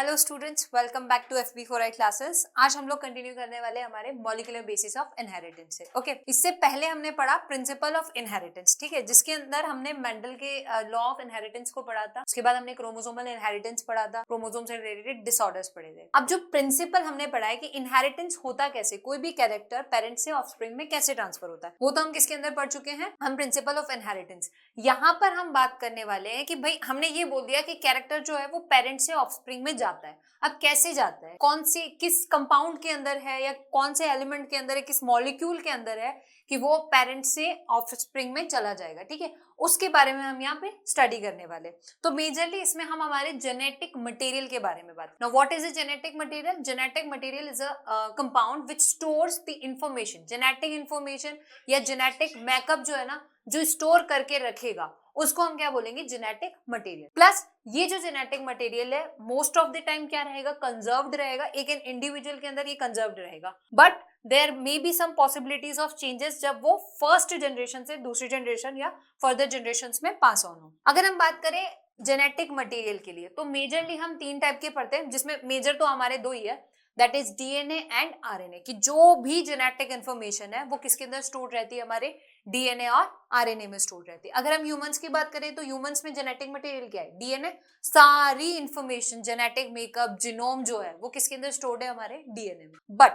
Hello students, welcome back to FB4I classes. आज हम लोग कंटिन्यू करने वाले हमारे मॉलिक्यूलर बेसिस ऑफ इनहेरिटेंस से। ओके, इससे पहले हमने पढ़ा प्रिंसिपल ऑफ इनहेरिटेंस, ठीक है, जिसके अंदर हमने मेंडल के लॉ ऑफ इनहेरिटेंस को पढ़ा था। उसके बाद हमने क्रोमोसोमल इनहेरिटेंस पढ़ा था, क्रोमोसोम से रिलेटेड डिसऑर्डर्स पढ़े थे। अब जो प्रिंसिपल हमने पढ़ा है कि इनहेरिटेंस होता कैसे, कोई भी कैरेक्टर पेरेंट से ऑफस्प्रिंग में कैसे ट्रांसफर होता है, वो तो हम किसके अंदर पढ़ चुके हैं, हम प्रिंसिपल ऑफ इनहेरिटेंस। यहाँ पर हम बात करने वाले हैं कि भाई हमने ये बोल दिया कि कैरेक्टर जो है वो पेरेंट से ऑफस्प्रिंग में जाता है। अब कैसे जाता है, कौन सी किस कंपाउंड के अंदर है या कौन से एलिमेंट के अंदर है, किस मॉलिक्यूल के अंदर है कि वो पेरेंट से ऑफस्प्रिंग में चला जाएगा, ठीक है, उसके बारे में हम यहाँ पे स्टडी करने वाले। तो मेजरली इसमें हम हमारे जेनेटिक मटेरियल के बारे में बात। Now what is a genetic material? Genetic material is a compound which stores the information, genetic information या जेनेटिक मेकअप जो है ना, जो स्टोर करके रखेगा, उसको हम क्या बोलेंगे, जेनेटिक मटेरियल। प्लस ये जो जेनेटिक मटेरियल है मोस्ट ऑफ द टाइम क्या रहेगा, कंजर्व्ड रहेगा। एक इंडिविजुअल के अंदर ये कंजर्व्ड रहेगा, but there may be some possibilities of changes जब वो फर्स्ट जनरेशन से दूसरी जनरेशन या फर्दर जनरेशंस में पास ऑन हो। अगर हम बात करें जेनेटिक मटेरियल के लिए तो मेजरली हम 3 टाइप के पढ़ते हैं, जिसमें मेजर तो हमारे 2 ही है, that is DNA and RNA की जो भी जेनेटिक इंफॉर्मेशन है वो किसके अंदर स्टोर रहती है, हमारे DNA और RNA में स्टोर रहती है। अगर हम ह्यूमंस की बात करें तो ह्यूमंस में जेनेटिक मटेरियल क्या है, DNA। सारी इंफॉर्मेशन, जेनेटिक मेकअप, जीनोम जो है वो किसके अंदर स्टोर्ड है, हमारे DNA में। बट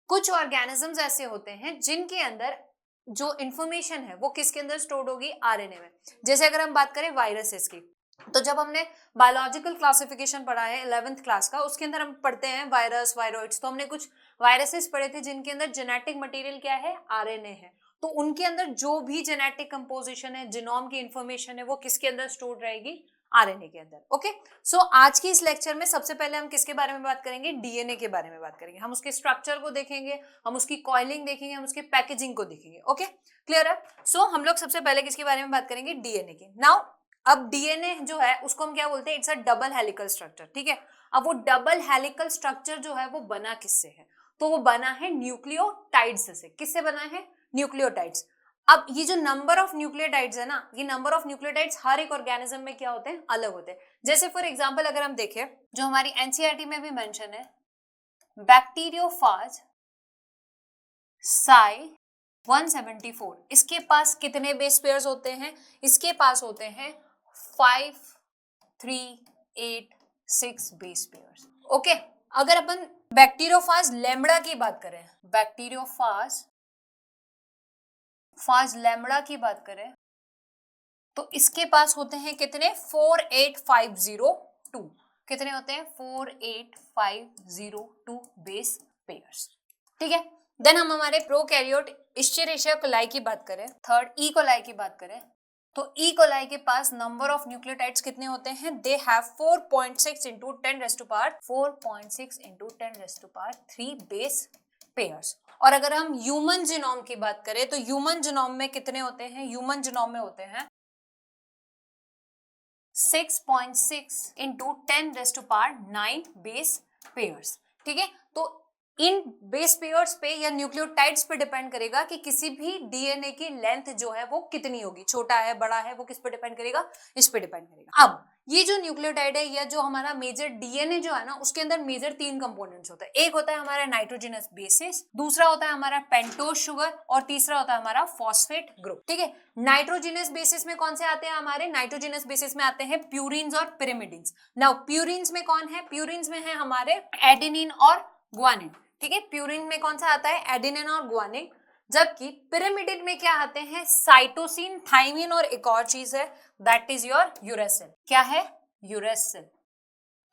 कुछ ऑर्गेनिजम्स ऐसे होते हैं जिनके अंदर जो इंफॉर्मेशन है वो किसके अंदर स्टोर्ड होगी, RNA में। जैसे अगर हम बात करें वायरसेस की, तो जब हमने बायोलॉजिकल क्लासिफिकेशन पढ़ा है 11th क्लास का, उसके अंदर हम पढ़ते हैं वायरस, वायरॉइड्स, तो हमने कुछ वायरसेस पढ़े थे जिनके अंदर जेनेटिक मटेरियल क्या है, RNA है। तो उनके अंदर जो भी जेनेटिक कंपोजिशन है, जीनोम की इंफॉर्मेशन है, वो किसके अंदर स्टोर रहेगी, RNA के अंदर। ओके, सो आज की इस लेक्चर में सबसे पहले हम किसके बारे में बात करेंगे, DNA के बारे में बात करेंगे। हम उसके स्ट्रक्चर को देखेंगे, हम उसकी कॉइलिंग देखेंगे, हम उसके पैकेजिंग को देखेंगे। ओके, क्लियर है? सो हम लोग सबसे पहले किसके बारे में बात करेंगे, DNA की। नाउ अब DNA जो है उसको हम क्या बोलते हैं, it's a double helical structure, ठीक है। अब वो डबल हेलिकल स्ट्रक्चर जो है वो बना किससे है, तो वो बना है न्यूक्लियोटाइड्स से। किससे बना है, न्यूक्लियोटाइड्स। अब ये जो नंबर ऑफ न्यूक्लियोटाइड्स है ना, ये नंबर ऑफ न्यूक्लियोटाइड्स हर एक ऑर्गेनिज्म में क्या होते हैं, अलग होते हैं। जैसे फॉर एग्जांपल अगर हम देखें, जो हमारी NCERT में भी मेंशन है, बैक्टीरियोफाज साई 174, इसके पास कितने बेस पेयर्स होते हैं, इसके पास होते हैं 5, 3, 8, 6 बेस पेयर्स। ओके, अगर अपन बैक्टीरियोफाज लैम्बडा की बात करें, बैक्टीरियोफाज लैम्बडा की बात करें, तो इसके पास होते हैं कितने, 48502। कितने होते हैं, 48502 बेस पेयर्स, ठीक है। देन हम हमारे प्रोकैरियोट इश्चेरेशिया कोलाई की बात करें, थर्ड ई कोलाई की बात करें, तो ई कोलाई के पास नंबर ऑफ न्यूक्लियोटाइड्स कितने होते हैं, they have 4.6 into 10 raise to power 4.6 into 10 raise to power 3 base pairs. और अगर हम ह्यूमन जीनोम की बात करें तो ह्यूमन जीनोम में कितने होते हैं, ह्यूमन जीनोम में होते हैं 6.6 into 10 raise to power 9 base pairs, ठीक है। तो इन बेस पेयर्स पे या न्यूक्लियोटाइड्स पे डिपेंड करेगा कि किसी भी DNA की लेंथ जो है वो कितनी होगी, छोटा है, बड़ा है, वो किस पे डिपेंड करेगा, इस पे डिपेंड करेगा। अब ये जो न्यूक्लियोटाइड है या जो हमारा मेजर DNA जो है ना, उसके अंदर मेजर 3 कंपोनेंट्स होते हैं। एक होता है हमारा नाइट्रोजनस बेसिस, दूसरा होता है हमारा पेंटोज शुगर और तीसरा होता है हमारा फॉस्फेट ग्रुप, ठीक है। नाइट्रोजनस बेसिस में कौन से आते हैं, हमारे नाइट्रोजनस बेसिस में आते हैं प्यूरिन्स और पिरिमिडिन्स। नाउ प्यूरिन्स में कौन है, प्यूरिन्स में है हमारे एडेनिन और ग्वानिन, ठीक है। प्यूरिन में कौन सा आता है, एडेनिन और ग्वानिन। जबकि पिरिमिडिन में क्या आते हैं, साइटोसिन, थाइमिन और एक और चीज है, दैट इज योर यूरेसिल। क्या है, यूरेसिल।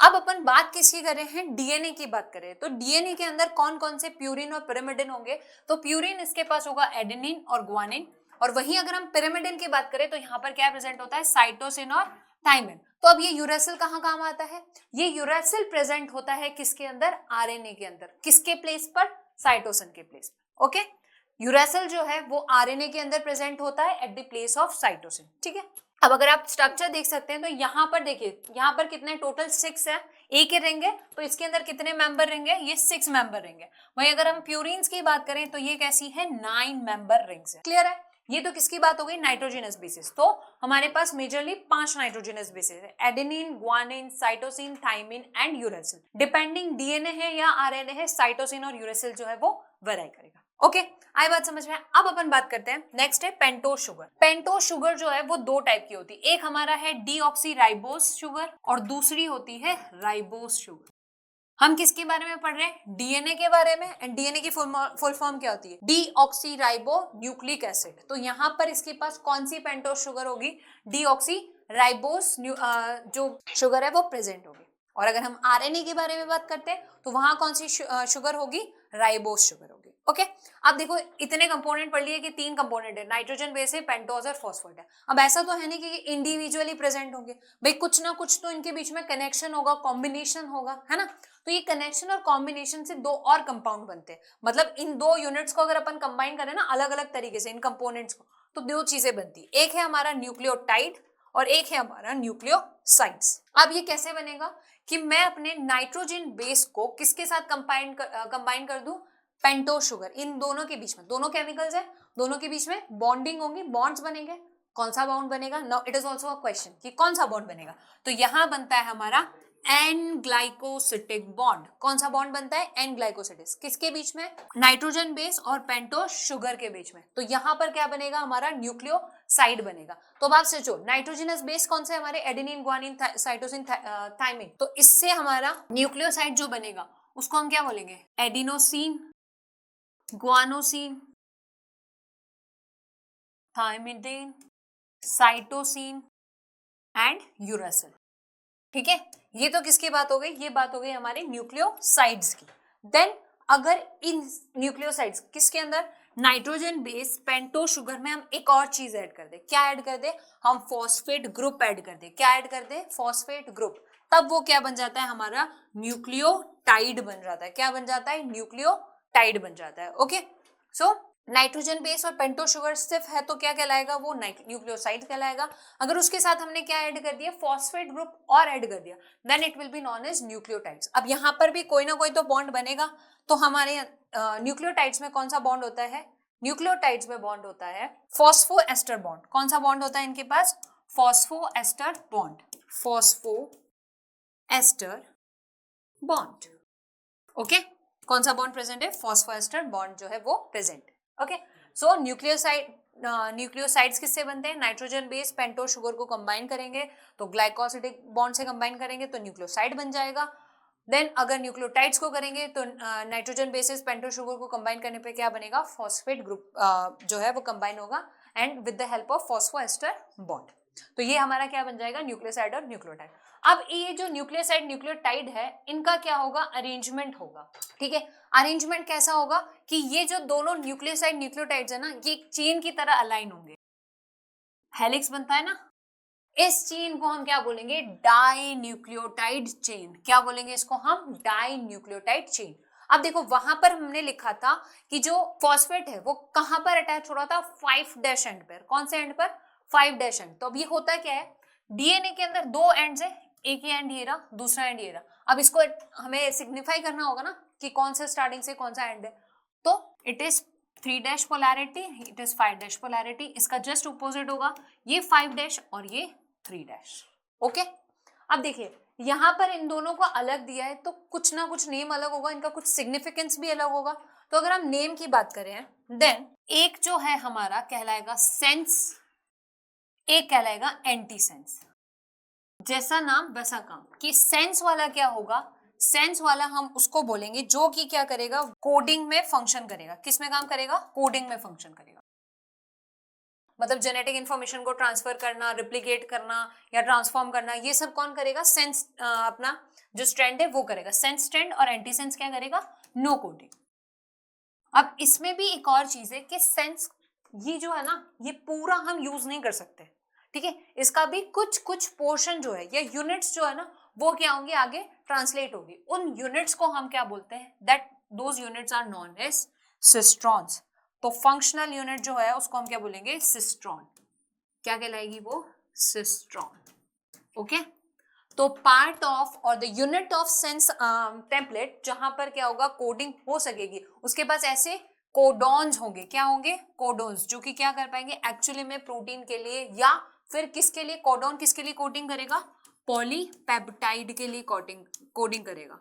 अब अपन बात किसकी कर रहे हैं, DNA की बात करें तो DNA के अंदर कौन कौन से प्यूरिन और पिरिमिडिन होंगे, तो प्यूरिन इसके पास होगा एडेनिन और ग्वानिन, और वहीं अगर हम पिरिमिडिन की बात करें तो यहाँ पर क्या प्रेजेंट होता है, साइटोसिन और थाइमिन। तो अब ये यूरेसिल कहाँ काम आता है, ये यूरेसिल प्रेजेंट होता है किसके अंदर, RNA के अंदर। किसके प्लेस पर, साइटोसिन के प्लेस पर। ओके, यूरेसिल जो है वो RNA के अंदर प्रेजेंट होता है at the place of cytosine, ठीक है। अब अगर आप स्ट्रक्चर देख सकते हैं तो यहाँ पर देखिए, यहाँ पर कितने टोटल 6 है, एक ही रिंग है, तो इसके अंदर कितने मेंबर रहेंगे, ये 6 मेंबर रहेंगे। वहीं अगर हम प्यूरिन्स की बात करें तो ये कैसी है, 9 मेंबर रिंग्स है, क्लियर है। ये तो किसकी बात हो गई, नाइट्रोजिनस बेसिस। तो हमारे पास मेजरली 5 नाइट्रोजिनस बेसिस है, adenine, guanine, cytosine, thymine and uracil. Depending DNA है या आरएनए है, साइटोसिन और यूरेसिल जो है वो वेरी करेगा। ओके, आई बात समझ में। अब अपन बात करते हैं, नेक्स्ट है पेंटोज शुगर। पेंटोज शुगर जो है वो 2 टाइप की होती है, एक हमारा है डीऑक्सीराइबोज शुगर और दूसरी होती है राइबोज शुगर। हम किसके बारे में पढ़ रहे हैं, डीएनए के बारे में। एंड डीएनए की फुल फॉर्म क्या होती है, डीऑक्सीराइबो न्यूक्लिक एसिड। तो यहाँ पर इसके पास कौन सी पेंटोज शुगर होगी, डीऑक्सीराइबोस जो शुगर है वो प्रेजेंट होगी। और अगर हम आरएनए के बारे में बात करते हैं तो वहां कौन सी शुगर होगी, राइबोस शुगर होगी। ओके, अब देखो इतने कंपोनेंट पढ़ लिए कि 3 कंपोनेंट है, नाइट्रोजन बेस है, पेंटोज और फॉस्फेट है। अब ऐसा तो है नहीं कि इंडिविजुअली प्रेजेंट होंगे भाई, कुछ ना कुछ तो इनके बीच में कनेक्शन होगा, कॉम्बिनेशन होगा, है ना। तो ये कनेक्शन और कॉम्बिनेशन से 2 और कंपाउंड बनते हैं। मतलब इन 2 यूनिट्स को अगर अपन कंबाइन करें ना अलग अलग तरीके से इन कंपोनेंट्स को, तो 2 चीजें बनती है, एक है हमारा न्यूक्लियोटाइड और एक है हमारा न्यूक्लियोसाइड्स। अब ये कैसे बनेगा कि मैं अपने नाइट्रोजन बेस को किसके साथ कंबाइन कर दूं, पेंटोज शुगर। इन दोनों के बीच में, दोनों केमिकल्स है, दोनों के बीच में बॉन्डिंग होंगी, बॉन्ड्स बनेंगे। कौन सा बॉन्ड बनेगा, now it is also a question कि कौन सा बॉन्ड बनेगा। तो यहां बनता है हमारा एन ग्लाइकोसिटिक बॉन्ड। कौन सा बॉन्ड बनता है, एन ग्लाइकोसिटिक, किसके बीच में, नाइट्रोजन बेस और पेंटोज शुगर के बीच में। तो यहां पर क्या बनेगा, हमारा न्यूक्लियोसाइड बनेगा। तो अब आप सोचो नाइट्रोजनस बेस कौन से हमारे, एडेनिन, ग्वानिन, साइटोसिन, थाइमिन। तो इससे हमारा न्यूक्लियोसाइड जो बनेगा उसको हम क्या बोलेंगे, adenosine, guanosine, thymidine, cytosine and uracil. ठीक है, ये तो किसकी बात हो गई, ये बात हो गई हमारे न्यूक्लियोसाइड्स की। देन अगर इन न्यूक्लियोसाइड्स किसके अंदर, नाइट्रोजन बेस पेंटोज शुगर में हम एक और चीज ऐड कर दे, क्या ऐड कर दे, हम फॉस्फेट ग्रुप ऐड कर दे। क्या ऐड कर दे, फॉस्फेट ग्रुप। तब वो क्या बन जाता है, हमारा न्यूक्लियोटाइड बन जाता है। क्या बन जाता है, न्यूक्लियोटाइड बन जाता है। ओके, सो नाइट्रोजन बेस और पेंटोज शुगर सिर्फ है तो क्या कहलाएगा, वो न्यूक्लियोसाइड कहलाएगा। अगर उसके साथ हमने क्या ऐड कर दिया, फॉस्फेट ग्रुप और ऐड कर दिया, then it will be known as nucleotides. अब यहाँ पर भी कोई ना कोई तो बॉन्ड बनेगा। तो हमारे न्यूक्लियोटाइड्स में कौन सा बॉन्ड होता है, न्यूक्लियोटाइड्स में बॉन्ड होता है फॉस्फो एस्टर बॉन्ड। कौन सा बॉन्ड होता है इनके पास, phosphoester bond, phosphoester bond. Okay, कौन सा बॉन्ड प्रेजेंट है, फॉस्फोएस्टर बॉन्ड जो है वो प्रेजेंट। ओके, सो न्यूक्लियोसाइड्स किससे बनते हैं, नाइट्रोजन बेस पेंटोज शुगर को कंबाइन करेंगे तो ग्लाइकोसिडिक बॉन्ड से कंबाइन करेंगे तो न्यूक्लियोसाइड बन जाएगा। देन अगर न्यूक्लियोटाइड्स को करेंगे तो नाइट्रोजन बेसिस पेंटोज शुगर को कंबाइन करने पे क्या बनेगा, फॉस्फेट ग्रुप जो है वो कंबाइन होगा and with the help of phosphoester bond. तो ये हमारा क्या बन जाएगा, न्यूक्लियोसाइड और न्यूक्लियोटाइड। अब ये जो न्यूक्लियोसाइड न्यूक्लियोटाइड है इनका क्या होगा, अरेंजमेंट होगा। ठीक है, अरेंजमेंट कैसा होगा कि ये जो दोनों न्यूक्लियोसाइड न्यूक्लियोटाइड्स है ना, ये एक चेन की तरह अलाइन होंगे। हेलिक्स बनता है ना, इस चेन को हम क्या बोलेंगे, डाई न्यूक्लियोटाइड चेन। क्या बोलेंगे इसको हम, डाई न्यूक्लियोटाइड चेन। अब देखो वहां पर हमने लिखा था कि जो फॉस्फेट है वो कहां पर अटैच हो रहा था, 5' एंड पर। कौन से एंड पर, 5' एंड। तो अब ये होता क्या है, डीएनए के अंदर 2 एंड्स है, एक ही एंड ये रहा, दूसरा एंड ये रहा। अब इसको हमें सिग्निफाई करना होगा ना कि कौन से स्टार्टिंग से कौन सा एंड है। तो it is 3' polarity, it is 5' polarity. इसका जस्ट अपोजिट होगा, ये 5' और ये 3'। ओके, अब देखिए यहां पर इन दोनों को अलग दिया है तो कुछ ना कुछ नेम अलग होगा, इनका कुछ सिग्निफिकेंस भी अलग होगा। तो अगर हम नेम की बात करें देन एक जो है हमारा कहलाएगा सेंस, एक कहलाएगा एंटी सेंस। जैसा नाम वैसा काम, कि सेंस वाला क्या होगा, सेंस वाला हम उसको बोलेंगे जो कि क्या करेगा, कोडिंग में फंक्शन करेगा। किस में काम करेगा, कोडिंग में फंक्शन करेगा। मतलब जेनेटिक इंफॉर्मेशन को ट्रांसफर करना, रिप्लिकेट करना या ट्रांसफॉर्म करना, ये सब कौन करेगा, सेंस अपना जो स्ट्रैंड है वो करेगा। सेंस स्ट्रैंड और एंटी सेंस क्या करेगा, नो कोडिंग। अब इसमें भी एक और चीज है कि सेंस ये जो है ना, ये पूरा हम यूज नहीं कर सकते। ठीक है, इसका भी कुछ कुछ पोर्शन जो है या यूनिट्स जो है ना वो क्या होंगे, आगे ट्रांसलेट होगी। उन यूनिट्स को हम क्या बोलते हैं, that those units are known as cistrons. तो फंक्शनल यूनिट जो है उसको हम क्या बोलेंगे, सिस्ट्रॉन। क्या कहलाएगी वो, सिस्ट्रॉन। ओके, तो पार्ट ऑफ और the unit of sense template जहां पर क्या होगा, कोडिंग हो सकेगी, उसके पास ऐसे कोडॉन्स होंगे, क्या होंगे, कोडॉन्स, जो कि क्या कर पाएंगे एक्चुअली में प्रोटीन के लिए, या फिर किसके लिए, कोडॉन किसके लिए कोडिंग करेगा, पॉलीपेप्टाइड के लिए कोडिंग करेगा।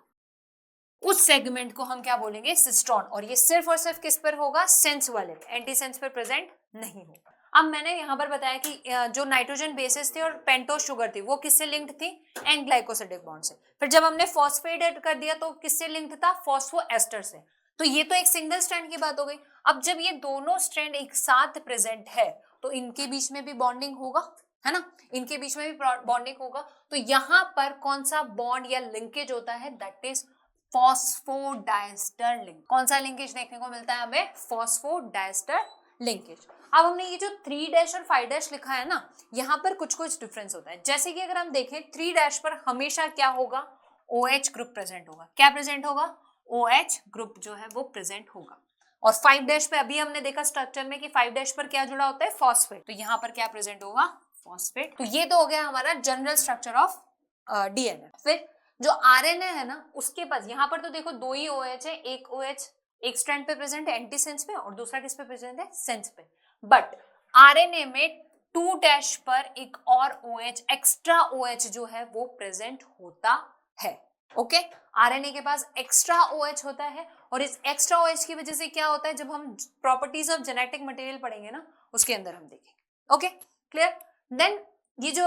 उस सेगमेंट को हम क्या बोलेंगे, सिस्ट्रॉन, और ये सिर्फ और सिर्फ किस पर होगा, सेंस वाले, एंटी सेंस पर प्रेजेंट नहीं होगा। अब मैंने यहाँ पर बताया कि जो नाइट्रोजन बेसिस थे और पेंटोस शुगर थी वो किससे लिंक्ड थी, एन ग्लाइकोसिडिक बॉन्ड से। फिर जब हमने फॉस्फेट ऐड कर दिया तो किससे लिंक्ड था, फॉस्फोएस्टर से। तो ये तो एक सिंगल स्ट्रैंड की बात हो गई। अब जब ये दोनों स्ट्रैंड एक साथ प्रेजेंट है तो इनके बीच में भी बॉन्डिंग होगा, है ना, इनके बीच में भी बॉन्डिंग होगा। तो यहाँ पर कौन सा बॉन्ड या लिंकेज होता है, दैट इज फॉस्फोडाइस्टर लिंक। कौन सा लिंकेज देखने को मिलता है हमें, फॉस्फोडाइस्टर लिंकेज। अब हमने ये जो 3' और 5' लिखा है ना, यहाँ पर कुछ कुछ डिफरेंस होता है। जैसे कि अगर हम देखें 3' पर हमेशा क्या होगा, OH ग्रुप प्रेजेंट होगा। क्या प्रेजेंट होगा, OH ग्रुप जो है वो प्रेजेंट होगा। और 5' पे अभी हमने देखा स्ट्रक्चर में कि 5' पर क्या जुड़ा होता है, फॉस्फेट। तो यहाँ पर क्या प्रेजेंट होगा, फॉस्फेट। तो ये तो हो गया हमारा जनरल स्ट्रक्चर ऑफ DNA। फिर जो RNA है ना, उसके पास यहाँ पर तो देखो 2 ही OH है, एक OH एक स्ट्रैंड पे प्रेजेंट है एंटी सेंस पे, और दूसरा किस पे प्रेजेंट है, सेंस पे। बट RNA में 2' पर एक और OH, एक्स्ट्रा OH जो है वो प्रेजेंट होता है। ओके, RNA के पास एक्स्ट्रा OH होता है, और इस एक्स्ट्रा OH की वजह से क्या होता है, जब हम प्रॉपर्टीज ऑफ जेनेटिक मटेरियल पढ़ेंगे ना उसके अंदर हम देखेंगे। Okay, clear. देन ये जो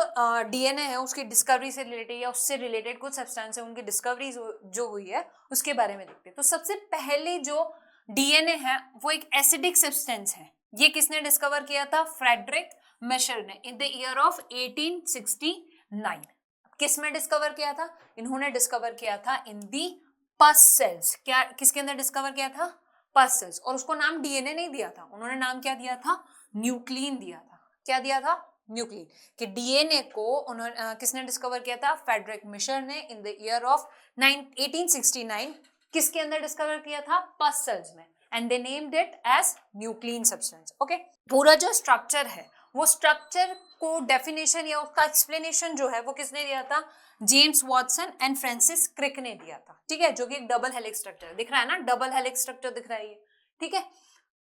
DNA है उसकी डिस्कवरी से रिलेटेड या उससे रिलेटेड कुछ सब्सटेंस है, उनकी डिस्कवरी जो हुई है उसके बारे में देखते हैं। तो सबसे पहले जो DNA है वो एक एसिडिक सब्सटेंस है। ये किसने डिस्कवर किया था, फ्रेडरिक मिशर ने, इन द ईयर ऑफ 1869। किस में डिस्कवर किया था, इन्होंने डिस्कवर किया था इन दी पस सेल्स। क्या, किसके अंदर डिस्कवर किया था, पस सेल्स। और उसको नाम DNA नहीं दिया था, उन्होंने नाम क्या दिया था, न्यूक्लिन दिया था। क्या दिया था, न्यूक्लिन। कि DNA को उन्होंने किसने डिस्कवर किया था, फ्रेडरिक मिशर ने, इन द ईयर ऑफ 1869। किसके अंदर डिस्कवर किया था, पस सेल्स में, and they named it as nuclein substance. Okay, पूरा जो स्ट्रक्चर है वो स्ट्रक्चर को डेफिनेशन या उसका एक्सप्लेनेशन जो है वो किसने दिया था, James Watson and Francis Crick ने दिया था। ठीक है, जो कि एक डबल हेलिक्स स्ट्रक्चर दिख रहा है ना, डबल हेलिक्स स्ट्रक्चर दिख रहा है ये। ठीक है,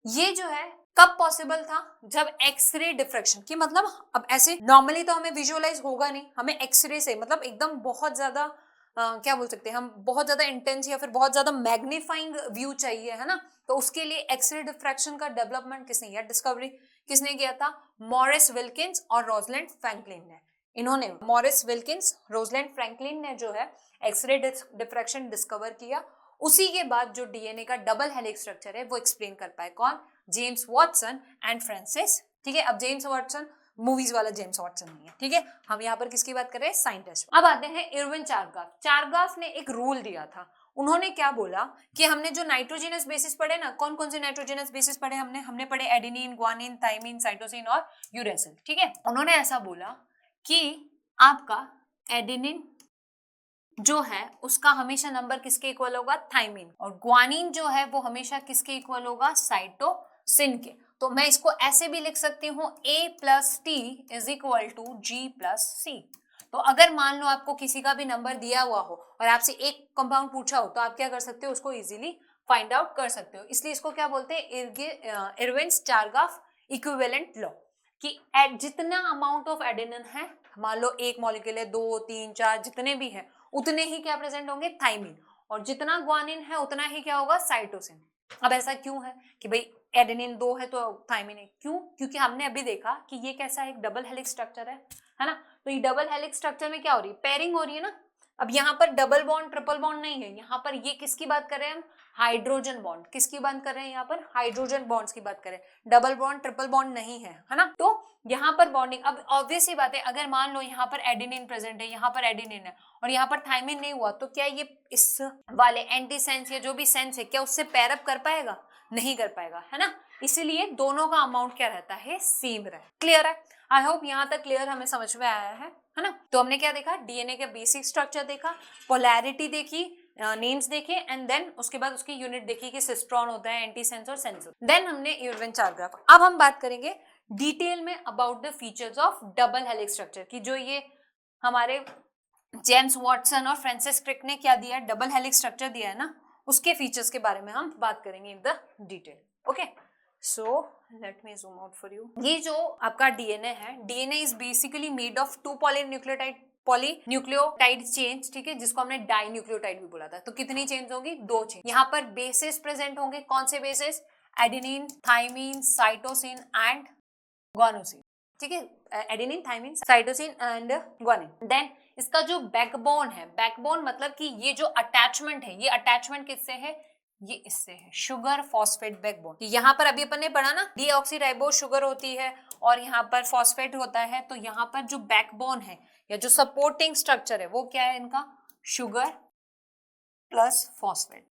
ये जो है कब पॉसिबल था, जब एक्सरे डिफ्रैक्शन की, मतलब अब ऐसे नॉर्मली तो हमें विजुअलाइज होगा नहीं, हमें एक्सरे से मतलब एकदम बहुत ज्यादा क्या बोल सकते हैं हम, बहुत ज्यादा इंटेंस या फिर बहुत ज्यादा मैग्नीफाइंग व्यू चाहिए, है ना। तो उसके लिए एक्सरे डिफ्रैक्शन का डेवलपमेंट किसने या डिस्कवरी किसने किया था, मॉरिस विल्किंस और रोजलैंड फ्रैंकलिन ने। इन्होंने, मॉरिस विल्किंस, रोजलैंड फ्रैंकलिन ने जो है एक्सरे डिफ्रैक्शन डिस्कवर किया। उसी के बाद जो DNA का डबल हेलिक्स स्ट्रक्चर है वो एक्सप्लेन कर पाए कौन, जेम्स वॉटसन एंड फ्रांसिस। ठीक है, अब जेम्स वॉटसन मूवीज वाला जेम्स वॉटसन नहीं है। ठीक है, हम यहाँ पर किसकी बात कर रहे हैं, साइंटिस्ट। अब आते हैं इरविन चारगाफ। चारगाफ ने एक रूल दिया था। उन्होंने क्या बोला कि हमने जो नाइट्रोजनस बेसिस पढ़े ना, कौन कौन से नाइट्रोजनस बेसिस पढ़े हमने पढ़े एडेनिन, ग्वानिन, थाइमिन, साइटोसिन और यूरेसिल। ठीक है, उन्होंने ऐसा बोला कि आपका एडेनिन जो है उसका हमेशा नंबर किसके इक्वल होगा, थाइमिन, और ग्वानिन जो है वो हमेशा किसके इक्वल होगा, साइटोसिन के। तो मैं इसको ऐसे भी लिख सकती हूँ A+T is equal to G+C। तो अगर मान लो आपको किसी का भी नंबर दिया हुआ हो और आपसे एक कंपाउंड पूछा हो तो आप क्या कर सकते हो, उसको इजीली फाइंड आउट कर सकते हो। इसलिए इसको क्या बोलते हैं, इरविन चारगाफ इक्विवेलेंट लॉ, कि जितना अमाउंट ऑफ एडेनिन है, मान लो एक मॉलिक्यूल है, 2, 3, 4 जितने भी हैं, उतने ही क्या प्रेजेंट होंगे, थाइमिन, और जितना ग्वानिन है उतना ही क्या होगा, साइटोसिन। अब ऐसा क्यों है कि भाई एडेनिन 2 है तो थाइमिन 1, क्यों, क्योंकि हमने अभी देखा कि ये कैसा एक डबल हेलिक्स स्ट्रक्चर है ना। तो ये डबल हेलिक्स स्ट्रक्चर में क्या हो रही है, पेयरिंग हो रही है ना। अब यहाँ पर डबल बॉन्ड ट्रिपल बॉन्ड नहीं है, यहाँ पर ये किसकी बात कर रहे हैं हम, हाइड्रोजन बॉन्ड। किसकी बात कर रहे हैं यहाँ पर, हाइड्रोजन बॉन्ड्स की बात करें, डबल बॉन्ड ट्रिपल बॉन्ड नहीं है ना। तो यहाँ पर बॉन्डिंग, अब ऑब्वियस ही बात है, अगर मान लो यहाँ पर एडेनिन प्रेजेंट है, यहाँ पर एडेनिन है और यहाँ पर थाइमिन नहीं हुआ, तो क्या ये इस वाले एंटी सेंस या जो भी सेंस है क्या उससे पैर अप कर पाएगा, नहीं कर पाएगा, है ना। इसीलिए दोनों का अमाउंट क्या रहता है, सेम रहता है। क्लियर है, आई होप यहाँ तक क्लियर हमें समझ में आया है ना। तो हमने क्या देखा, डीएनए का बेसिक स्ट्रक्चर देखा, पोलैरिटी देखी, नेम्स देखे, एंड देन उसके बाद उसकी यूनिट देखी कि सिस्ट्रॉन होता है, एंटी सेंस और सेंस। देन हमने इरविन चारगाफ। अब हम बात करेंगे डिटेल में about the features of double helix structure की, जो ये हमारे जेम्स वॉटसन और फ्रांसिस क्रिक ने क्या दिया, डबल हेलिक्स स्ट्रक्चर दिया है ना, उसके फीचर्स के बारे में हम बात करेंगे in the detail. Okay, so let me zoom out for you. ये जो आपका डीएनए है, DNA is basically made of 2 polynucleotide chains, ठीक है, जिसको हमने डाइन्यूक्लियोटाइड भी बोला था। तो कितनी चेन्स होंगी? 2 चेन। यहाँ पर बेसेस प्रेजेंट होंगे। कौन से bases? Adenine, thymine, cytosine and guanosine, ठीक है, adenine, thymine, cytosine and guanine. Then इसका जो बैकबोन है, बैकबोन मतलब कि ये जो अटैचमेंट है, ये अटैचमेंट किससे है? ये इससे है, शुगर फॉस्फेट बैकबोन। यहाँ पर अभी अपन ने पढ़ा ना, डीऑक्सीराइबोज शुगर होती है और यहाँ पर फॉस्फेट होता है। तो यहाँ पर जो बैकबोन है या जो सपोर्टिंग स्ट्रक्चर है वो क्या है इनका? Sugar plus phosphate.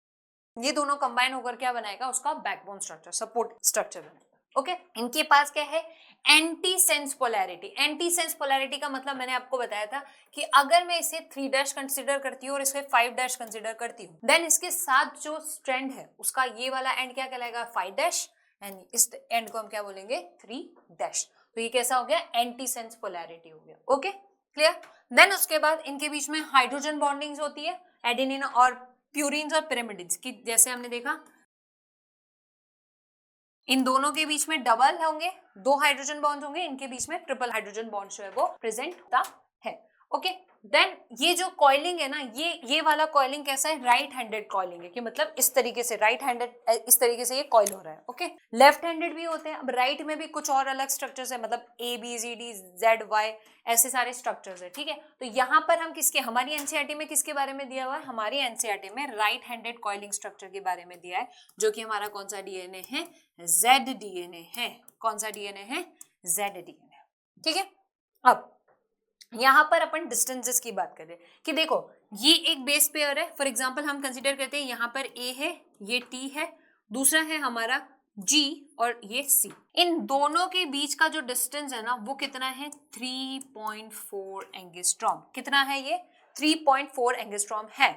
ये दोनों कंबाइन होकर क्या बनाएगा? उसका बैकबोन स्ट्रक्चर, सपोर्ट स्ट्रक्चर बनाएगा। ओके, इनके पास क्या है? Anti sense polarity. Anti sense polarity का मतलब मैंने आपको बताया था कि अगर मैं इसे 3' कंसीडर करती हूँ और इसे 5' कंसीडर करती हूँ, देन इसके साथ जो स्ट्रैंड है उसका ये वाला एंड क्या कहलाएगा? 5' एंड इस एंड को हम क्या बोलेंगे? 3'। तो ये कैसा हो गया? एंटी सेंस पोलैरिटी हो गया। Okay, clear. देन उसके बाद इनके बीच में हाइड्रोजन बॉन्डिंग्स होती है, एडेनिन और प्यूरिन्स और पिरिमिडिन्स की, जैसे हमने देखा इन दोनों के बीच में डबल होंगे, 2 हाइड्रोजन बॉन्ड्स होंगे, इनके बीच में ट्रिपल हाइड्रोजन बॉन्ड जो है वो प्रेजेंट होता है। ओके, देन ये जो कॉइलिंग है ना, ये वाला कॉइलिंग कैसा है? राइट हैंडेड कॉइलिंग है, कि मतलब इस तरीके से राइट हैंडेड, इस तरीके से ये कॉइल हो रहा है। ओके, लेफ्ट हैंडेड भी होते हैं। अब राइट में भी कुछ और अलग स्ट्रक्चर्स है, मतलब ABCD ZY ऐसे सारे स्ट्रक्चर्स है, ठीक है। तो यहाँ पर हम किसके, हमारी एनसीईआरटी में किसके बारे में दिया हुआ है? हमारी एनसीईआरटी में राइट हैंडेड कॉइलिंग स्ट्रक्चर के बारे में दिया है, जो कि हमारा कौन सा डीएनए है? ZDNA है। कौन सा डीएनए है? ZDNA, ठीक है। अब यहाँ पर अपन डिस्टेंसेस की बात करें कि देखो ये एक बेस पेयर है। फॉर एग्जांपल हम कंसीडर करते हैं यहाँ पर A है, ये T है, दूसरा है हमारा G और ये C। इन दोनों के बीच का जो डिस्टेंस है ना वो कितना है? 3.4 एंगस्ट्रॉम। कितना है ये? 3.4 एंगस्ट्रॉम है।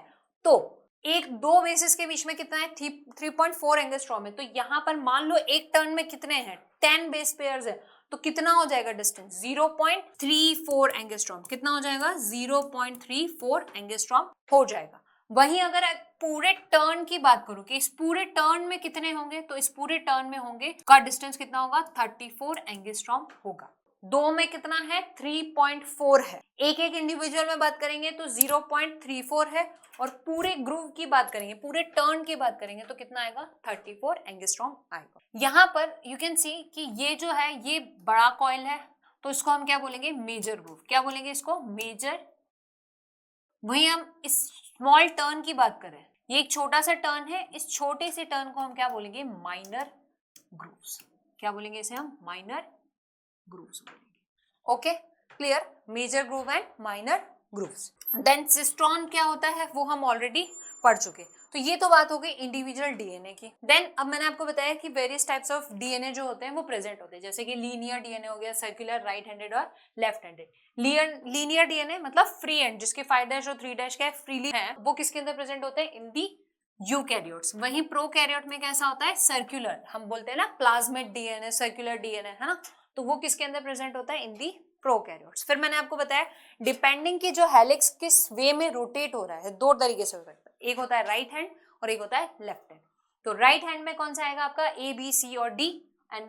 तो एक दो बेसिस के बीच में कितना है? 3.4 एंगस्ट्रॉम है। तो यहाँ पर मान लो एक टर्न में कितने हैं? 10 बेस पेयर्स है। तो कितना हो जाएगा डिस्टेंस? 0.34 एंगस्ट्रॉम। कितना हो जाएगा? 0.34 एंगस्ट्रॉम हो जाएगा। वहीं अगर पूरे टर्न की बात करूं कि इस पूरे टर्न में कितने होंगे, तो इस पूरे टर्न में होंगे का डिस्टेंस कितना होगा? 34 एंगस्ट्रॉम होगा। दो में कितना है? 3.4 है। एक एक इंडिविजुअल में बात करेंगे तो 0.34 है, और पूरे ग्रूव की बात करेंगे, पूरे टर्न की बात करेंगे तो कितना आएगा? 34 एंगस्ट्रॉम आएगा। यहाँ पर यू कैन सी कि ये जो है ये बड़ा कॉइल है, तो इसको हम क्या बोलेंगे? Major groove. क्या बोलेंगे इसको? मेजर। वहीं हम इस स्मॉल टर्न की बात करें, ये एक छोटा सा टर्न है, इस छोटे से टर्न को हम क्या बोलेंगे? Minor grooves. क्या बोलेंगे इसे हम? माइनर ग्रूव्स बोलेंगे। Okay, clear. Major groove and minor grooves. Then cistron क्या होता है वो हम ऑलरेडी पढ़ चुके। तो ये तो बात हो गई इंडिविजुअल डीएनए की। देन अब मैंने आपको बताया कि वेरियस टाइप्स ऑफ डीएनए जो होते हैं वो प्रेजेंट होते हैं, जैसे कि लीनियर डीएनए हो गया, सर्कुलर, राइट हैंडेड और लेफ्ट हैंडेड। लीनियर डीएनए मतलब फ्री एंड, जिसके 5' और 3' क्या फ्रीली है, वो किसके अंदर प्रेजेंट होते हैं? इन दी यूकैरियोट्स। वहीं प्रोकैरियोट में कैसा होता है? सर्कुलर। हम बोलते हैं ना प्लाज्मिड डीएनए, सर्कुलर डीएनए, है ना। तो वो किसके अंदर प्रेजेंट होता है? इन दी प्रोकैरियोट्स। फिर मैंने आपको बताया डिपेंडिंग कि जो हेलिक्स किस वे में रोटेट हो रहा है, दो तरीके से हो सकता है, एक होता है राइट हैंड और एक होता है लेफ्ट हैंड। तो राइट हैंड में कौन सा आएगा आपका? A B C और D, एंड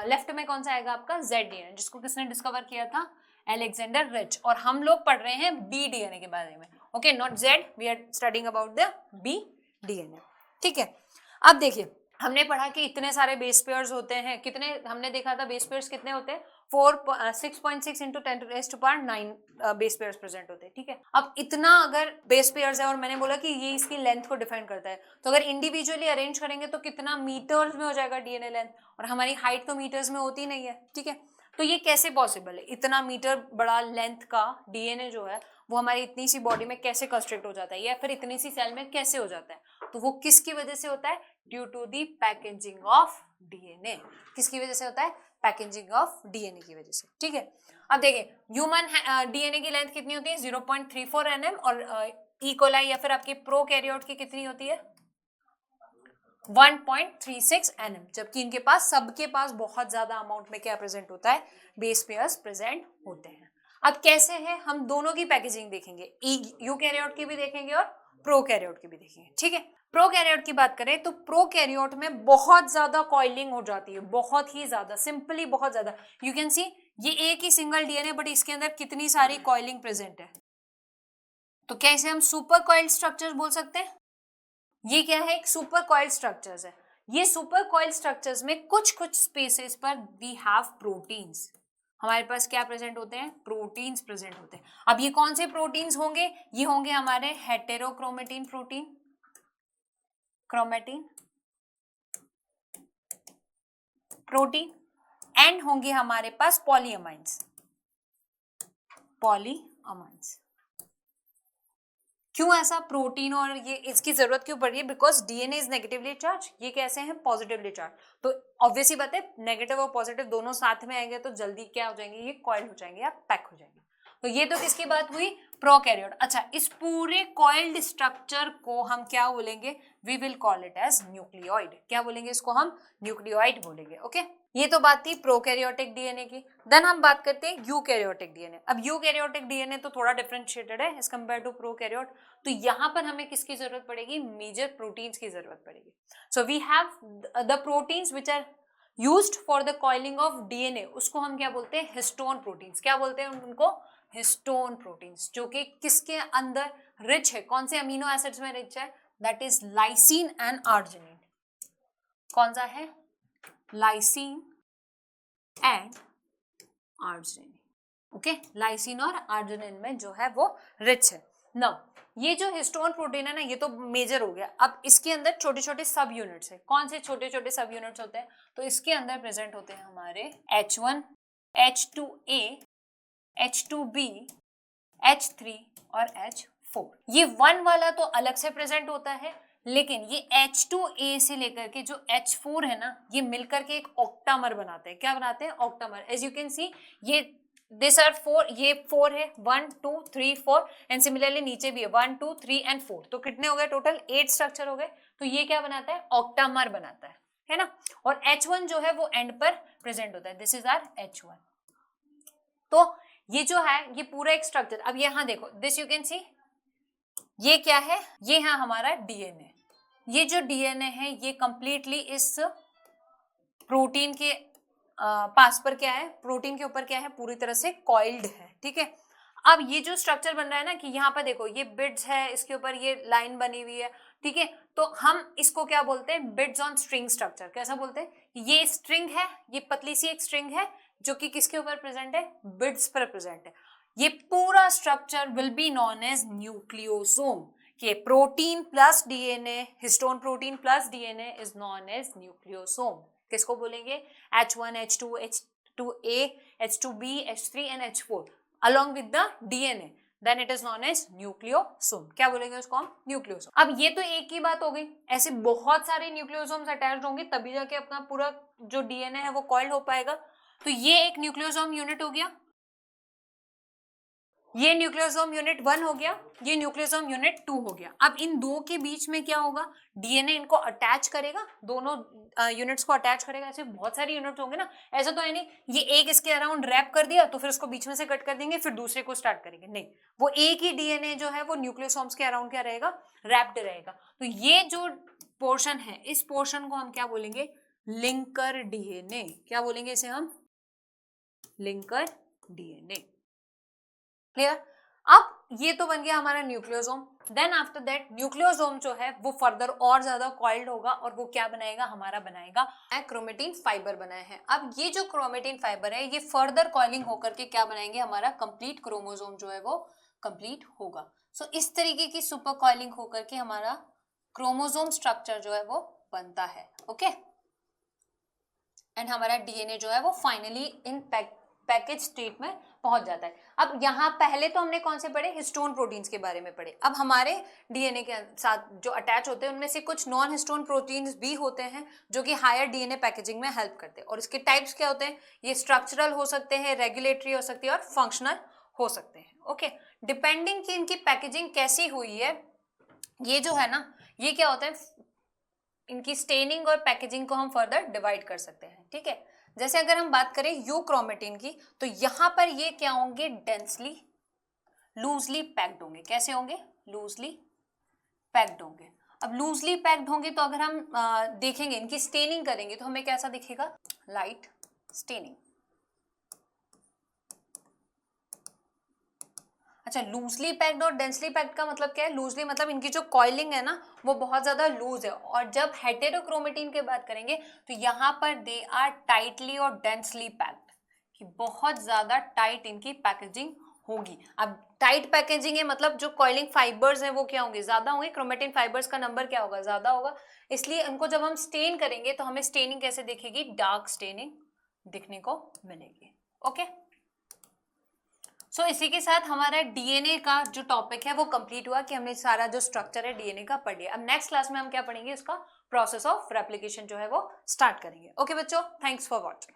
लेफ्ट में कौन सा आएगा आपका? ZDNA, जिसको किसने डिस्कवर किया था? Alexander rich. और हम लोग पढ़ रहे हैं B DNA के बारे में। Okay, not Z, we are studying about the B DNA, ठीक है। अब देखिए हमने पढ़ा कि इतने सारे बेस पेयर्स होते हैं। कितने हमने देखा था बेस पेयर्स कितने होते हैं? 6.6 इंटू 10⁹ बेस पेयर्स प्रेजेंट होते हैं, ठीक है। अब इतना अगर बेस पेयर्स है और मैंने बोला कि ये इसकी लेंथ को डिफाइन करता है, तो अगर इंडिविजुअली अरेंज करेंगे तो कितना मीटर्स में हो जाएगा डीएनए लेंथ, और हमारी हाइट तो मीटर्स में होती नहीं है, ठीक है। तो ये कैसे पॉसिबल है? इतना मीटर बड़ा लेंथ का डीएनए जो है वो हमारी इतनी सी बॉडी में कैसे कंस्ट्रक्ट हो जाता है, या फिर इतनी सी सेल में कैसे हो जाता है? तो वो किसकी वजह से होता है? Due to the packaging of DNA. किसकी वजह से होता है? पैकेजिंग ऑफ डीएनए की वजह से, ठीक है। अब देखिए ह्यूमन डीएनए की लेंथ कितनी होती है? 0.34 nm, और इकोलाई या फिर आपकी प्रोकैरियोट की कितनी होती है? 1.36 nm, जबकि इनके पास, सबके पास बहुत ज्यादा अमाउंट में क्या प्रेजेंट होता है? बेस पेयर्स प्रेजेंट होते हैं। अब कैसे है? हम दोनों की पैकेजिंग देखेंगे, यूकैरियोट की भी देखेंगे और प्रोकैरियोट की भी देखेंगे, ठीक है। प्रोकैरियोट की बात करें तो प्रोकैरियोट में बहुत ज्यादा कॉइलिंग हो जाती है, बहुत ही ज्यादा, सिंपली बहुत ज्यादा। यू कैन सी ये एक ही सिंगल डीएनए बट इसके अंदर कितनी सारी कॉइलिंग प्रेजेंट है। तो क्या इसे हम सुपर कॉइल्ड स्ट्रक्चर्स बोल सकते हैं? ये क्या है? एक सुपर कॉइल्ड स्ट्रक्चर्स है। ये सुपर कॉइल्ड स्ट्रक्चर्स में कुछ कुछ स्पेसेस पर वी हैव प्रोटीन्स। हमारे पास क्या प्रेजेंट होते हैं? प्रोटीन्स प्रेजेंट होते हैं। अब ये कौन से प्रोटीन्स होंगे? ये होंगे हमारे हेटेरोक्रोमेटिन प्रोटीन, क्रोमेटिन प्रोटीन, एंड होंगे हमारे पास पॉलीअमाइंस, पॉलीअमाइंस। क्यों ऐसा प्रोटीन और ये इसकी जरूरत क्यों पड़ रही है? Because DNA is negatively charge, ये कैसे हैं? Positively charge. तो ऑब्वियसली बात है नेगेटिव और पॉजिटिव दोनों साथ में आएंगे तो जल्दी क्या हो जाएंगे? ये कॉइल्ड हो जाएंगे या पैक हो जाएंगे। तो ये तो किसकी बात हुई? प्रोकैरियोट। अच्छा, इस पूरे कॉइल्ड स्ट्रक्चर को हम क्या बोलेंगे? We will call it as nucleoid. क्या बोलेंगे इसको? हम न्यूक्लियोइड बोलेंगे। ओके, ये तो बात थी प्रोकैरियोटिक डीएनए की। देन हम बात करते हैं यूकैरियोटिक डीएनए। अब यूकैरियोटिक डीएनए तो थोड़ा डिफरेंशिएटेड है एज कंपेयर टू प्रोकैरियोट। तो यहाँ पर हमें किसकी जरूरत पड़ेगी? मेजर प्रोटीन्स की जरूरत पड़ेगी। So we have the proteins which are used for the coiling of DNA, उसको हम क्या बोलते हैं? Histone proteins. क्या बोलते हैं उनको? हिस्टोन प्रोटीन्स, जो कि किसके अंदर रिच है? कौन से अमीनो एसिड्स में रिच है? That is lysine and arginine. कौन सा है? Lysine and arginine. Okay, lysine और आर्जिनिन में जो है वो रिच है। नाउ ये जो हिस्टोन प्रोटीन है ना, ये तो मेजर हो गया। अब इसके अंदर छोटे छोटे सब यूनिट्स है। कौन से छोटे छोटे सब यूनिट्स होते हैं? तो इसके अंदर प्रेजेंट होते हैं हमारे H1, H2A, H2B, H3 और H4। ये 1 वाला तो अलग से प्रेजेंट होता है, लेकिन ये H2A से लेकर के जो H4 है ना, ये मिलकर के एक ऑक्टामर बनाते हैं। क्या बनाते हैं? Octamer. As you can see ये दिस आर 4, ये 4 है, 1 2 3 4, एंड सिमिलरली नीचे भी है 1 2 3 एंड 4। तो कितने हो गए टोटल? 8 स्ट्रक्चर हो गए। तो ये क्या बनाता है? ऑक्टामर बनाता है ना। और H1 जो है वो एंड पर प्रेजेंट होता है। This is our H1। तो ये जो है ये पूरा एक स्ट्रक्चर। अब यहाँ देखो, दिस यू कैन सी ये क्या है? ये है हमारा डीएनए। ये जो डीएनए है ये कंप्लीटली इस प्रोटीन के पास पर क्या है? प्रोटीन के ऊपर क्या है? पूरी तरह से कॉइल्ड है, ठीक है। अब ये जो स्ट्रक्चर बन रहा है ना, कि यहाँ पर देखो ये बिड्स है, इसके ऊपर ये लाइन बनी हुई है, ठीक है। तो हम इसको क्या बोलते हैं? Beads on string structure. कैसा बोलते हैं? ये स्ट्रिंग है, ये पतली सी एक स्ट्रिंग है जो कि किसके ऊपर प्रेजेंट है? बिड्स पर प्रेजेंट है। ये पूरा structure will be known as nucleosome. कि protein plus DNA, histone protein plus DNA is known as nucleosome. किसको बोलेंगे? H1, H2, H2A, H2B, H3 and H4 along with the DNA, then it is known as nucleosome. क्या बोलेंगे उसको हम? Nucleosome. अब ये तो एक ही बात हो गई, ऐसे बहुत सारे न्यूक्लियोसोम्स अटैच्ड होंगे तभी जाके अपना पूरा जो डीएनए है वो कॉइल्ड हो पाएगा। तो ये एक न्यूक्लियोसोम यूनिट हो गया, ये न्यूक्लियोसोम यूनिट 1 हो गया, ये न्यूक्लियोसोम यूनिट 2 हो गया। अब इन दो के बीच में क्या होगा? डीएनए इनको अटैच करेगा, दोनों यूनिट्स को अटैच करेगा। ऐसे बहुत सारे यूनिट्स होंगे ना, ऐसा तो है नहीं ये एक इसके अराउंड रैप कर दिया तो फिर उसको बीच में से कट कर देंगे फिर दूसरे को स्टार्ट करेंगे, नहीं। वो एक ही डीएनए जो है वो न्यूक्लियोसोम्स के अराउंड क्या रहेगा? रैप्ड रहेगा। तो ये जो पोर्शन है, इस पोर्शन को हम क्या बोलेंगे? Linker DNA. क्या बोलेंगे इसे हम? Linker DNA. क्लियर? अब ये तो बन गया हमारा nucleosome. Then after that nucleosome जो है वो फर्दर और ज्यादा कॉइल्ड होगा और वो क्या बनाएगा? हमारा बनाएगा क्रोमेटिन फाइबर बनाए हैं। अब ये जो क्रोमेटिन फाइबर है ये फर्दर कॉइलिंग होकर के क्या बनाएंगे? हमारा कंप्लीट क्रोमोसोम जो है वो कंप्लीट होगा। सो इस तरीके की सुपर कॉइलिंग होकर के हमारा क्रोमोसोम स्ट्रक्चर जो है वो बनता है। ओके, एंड हमारा डीएनए जो है वो फाइनली इन पैकेज स्टेट में पहुंच जाता है। अब यहाँ पहले तो हमने कौन से पढ़े? हिस्टोन प्रोटीन्स के बारे में पढ़े। अब हमारे डीएनए के साथ जो अटैच होते हैं उनमें से कुछ नॉन हिस्टोन प्रोटीन्स भी होते हैं जो कि हायर डीएनए पैकेजिंग में हेल्प करते हैं। और इसके टाइप्स क्या होते हैं? ये स्ट्रक्चरल हो सकते हैं, रेगुलेटरी हो सकती है और फंक्शनल हो सकते हैं। ओके, डिपेंडिंग कि इनकी पैकेजिंग कैसी हुई है, ये जो है ना, ये क्या होता है, इनकी स्टेनिंग और पैकेजिंग को हम फर्दर डिवाइड कर सकते हैं। ठीक है, जैसे अगर हम बात करें यूक्रोमेटिन की, तो यहां पर ये क्या होंगे? डेंसली लूजली पैक्ड होंगे। कैसे होंगे? लूजली पैक्ड होंगे। अब लूजली पैक्ड होंगे तो अगर हम देखेंगे इनकी स्टेनिंग करेंगे तो हमें कैसा दिखेगा, लाइट स्टेनिंग। अच्छा, लूजली पैक्ड और डेंसली पैक्ड का मतलब क्या है, लूजली मतलब इनकी जो कॉइलिंग है ना वो बहुत ज्यादा लूज है, और जब हेटेरोक्रोमेटिन की बात करेंगे तो यहाँ पर दे आर टाइटली और डेंसली पैक्ड, कि बहुत ज्यादा टाइट इनकी पैकेजिंग होगी। अब टाइट पैकेजिंग है मतलब जो कॉइलिंग फाइबर्स हैं वो क्या होंगे, ज्यादा होंगे, क्रोमेटिन फाइबर्स का नंबर क्या होगा, ज्यादा होगा, इसलिए इनको जब हम स्टेन करेंगे तो हमें स्टेनिंग कैसे दिखेगी, डार्क स्टेनिंग दिखने को मिलेगी। ओके, सो इसी के साथ हमारा डीएनए का जो टॉपिक है वो कंप्लीट हुआ, कि हमने सारा जो स्ट्रक्चर है डीएनए का पढ़ लिया। अब नेक्स्ट क्लास में हम क्या पढ़ेंगे, उसका प्रोसेस ऑफ रेप्लिकेशन जो है वो स्टार्ट करेंगे। ओके बच्चों, थैंक्स फॉर वॉचिंग।